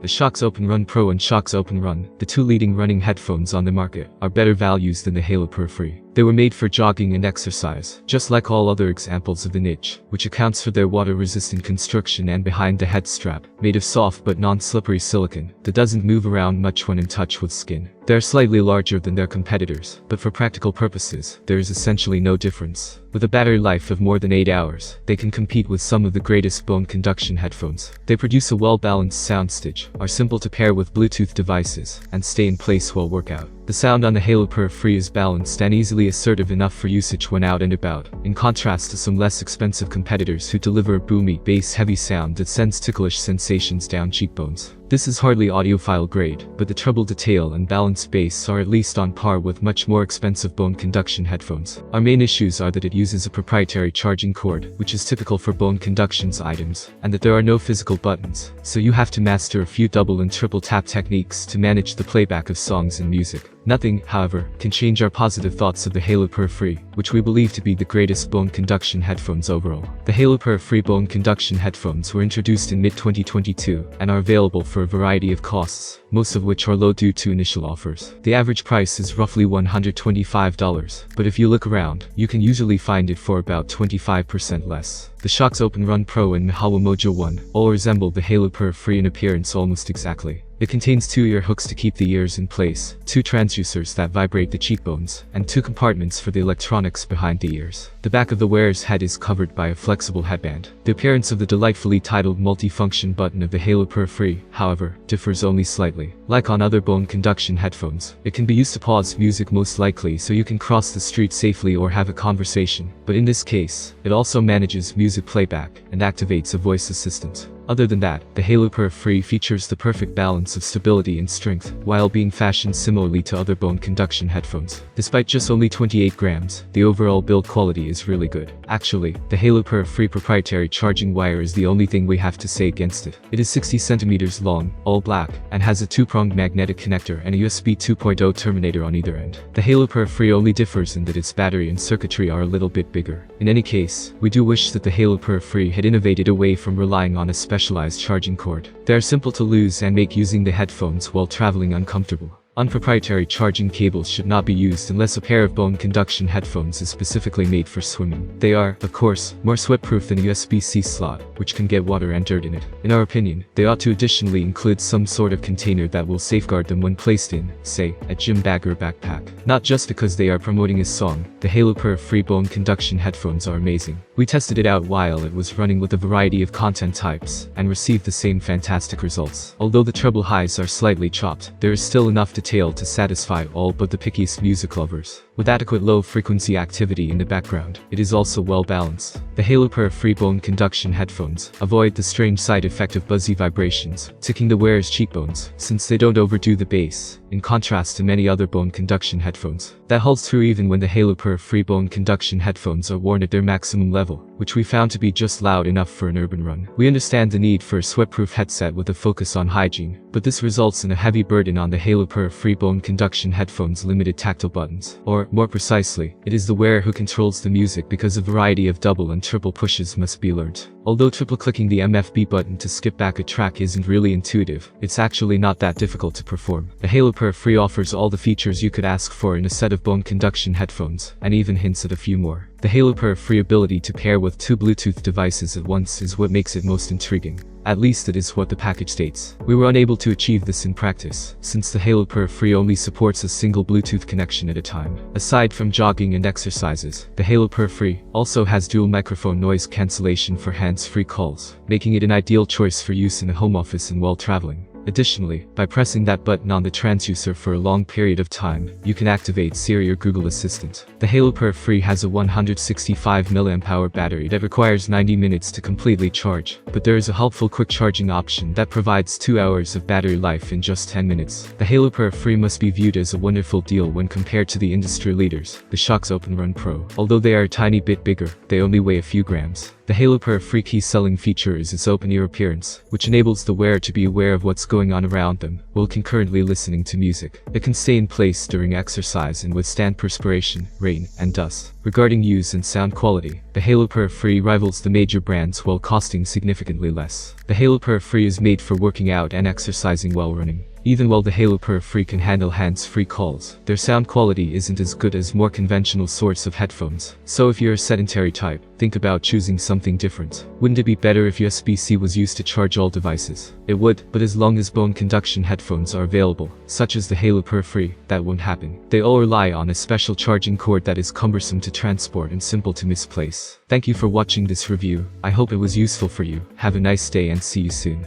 The Shokz Open Run Pro and Shokz Open Run, the two leading running headphones on the market, are better values than the Haylou PurFree. They were made for jogging and exercise, just like all other examples of the niche, which accounts for their water-resistant construction and behind-the-head strap, made of soft but non-slippery silicone, that doesn't move around much when in touch with skin. They are slightly larger than their competitors, but for practical purposes, there is essentially no difference. With a battery life of more than 8 hours, they can compete with some of the greatest bone conduction headphones. They produce a well-balanced soundstage, are simple to pair with Bluetooth devices, and stay in place while workout. The sound on the Haylou PurFree is balanced and easily assertive enough for usage when out and about, in contrast to some less expensive competitors who deliver a boomy, bass-heavy sound that sends ticklish sensations down cheekbones. This is hardly audiophile grade, but the treble detail and balanced bass are at least on par with much more expensive bone conduction headphones. Our main issues are that it uses a proprietary charging cord, which is typical for bone conduction's items, and that there are no physical buttons, so you have to master a few double and triple tap techniques to manage the playback of songs and music. Nothing, however, can change our positive thoughts of the Haylou PurFree, which we believe to be the greatest bone conduction headphones overall. The Haylou PurFree bone conduction headphones were introduced in mid-2022 and are available for a variety of costs, most of which are low due to initial offers. The average price is roughly $125, but if you look around, you can usually find it for about 25% less. The Shokz Open Run Pro and Haylou Mojo 1 all resemble the Haylou PurFree in appearance almost exactly. It contains 2 ear hooks to keep the ears in place, 2 transducers that vibrate the cheekbones, and 2 compartments for the electronics behind the ears. The back of the wearer's head is covered by a flexible headband. The appearance of the delightfully titled multifunction button of the Haylou PurFree, however, differs only slightly. Like on other bone conduction headphones, it can be used to pause music most likely so you can cross the street safely or have a conversation, but in this case, it also manages music playback and activates a voice assistant. Other than that, the Haylou PurFree features the perfect balance of stability and strength, while being fashioned similarly to other bone conduction headphones. Despite just only 28 grams, the overall build quality is really good. Actually, the Haylou PurFree proprietary charging wire is the only thing we have to say against it. It is 60 centimeters long, all black, and has a 2-pronged magnetic connector and a USB 2.0 terminator on either end. The Haylou PurFree only differs in that its battery and circuitry are a little bit bigger. In any case, we do wish that the Haylou PurFree had innovated away from relying on a specialized charging cord. They are simple to lose and make using the headphones while traveling uncomfortable. Unproprietary charging cables should not be used unless a pair of bone conduction headphones is specifically made for swimming. They are, of course, more sweat-proof than a USB-C slot, which can get water and dirt in it. In our opinion, they ought to additionally include some sort of container that will safeguard them when placed in, say, a gym bag or backpack. Not just because they are promoting a song, the Haylou PurFree bone conduction headphones are amazing. We tested it out while it was running with a variety of content types, and received the same fantastic results. Although the treble highs are slightly chopped, there is still enough detail to satisfy all but the pickiest music lovers. With adequate low-frequency activity in the background, it is also well-balanced. The Haylou PurFree bone conduction headphones avoid the strange side effect of buzzy vibrations, ticking the wearer's cheekbones, since they don't overdo the bass, in contrast to many other bone conduction headphones. That holds true even when the Haylou PurFree bone conduction headphones are worn at their maximum level, which we found to be just loud enough for an urban run. We understand the need for a sweat-proof headset with a focus on hygiene, but this results in a heavy burden on the Haylou PurFree bone conduction headphones' limited tactile buttons. Or, more precisely, it is the wearer who controls the music because a variety of double and triple pushes must be learned. Although triple-clicking the MFB button to skip back a track isn't really intuitive, it's actually not that difficult to perform. The Haylou PurFree offers all the features you could ask for in a set of bone conduction headphones, and even hints at a few more. The Haylou PurFree ability to pair with 2 Bluetooth devices at once is what makes it most intriguing. At least it is what the package states. We were unable to achieve this in practice, since the Haylou PurFree only supports a single Bluetooth connection at a time. Aside from jogging and exercises, the Haylou PurFree also has dual microphone noise cancellation for hands-free calls, making it an ideal choice for use in a home office and while traveling. Additionally, by pressing that button on the transducer for a long period of time, you can activate Siri or Google Assistant. The Haylou PurFree has a 165 mAh battery that requires 90 minutes to completely charge, but there is a helpful quick charging option that provides 2 hours of battery life in just 10 minutes. The Haylou PurFree must be viewed as a wonderful deal when compared to the industry leaders, the Shokz Open Run Pro. Although they are a tiny bit bigger, they only weigh a few grams. The Haylou PurFree key selling feature is its open ear appearance, which enables the wearer to be aware of what's going on around them while concurrently listening to music. It can stay in place during exercise and withstand perspiration, rain, and dust. Regarding use and sound quality, the Haylou PurFree rivals the major brands while costing significantly less. The Haylou PurFree is made for working out and exercising while running. Even while the Haylou PurFree can handle hands-free calls, their sound quality isn't as good as more conventional sorts of headphones. So if you're a sedentary type, think about choosing something different. Wouldn't it be better if USB-C was used to charge all devices? It would, but as long as bone conduction headphones are available, such as the Haylou PurFree, that won't happen. They all rely on a special charging cord that is cumbersome to transport and simple to misplace. Thank you for watching this review. I hope it was useful for you. Have a nice day and see you soon.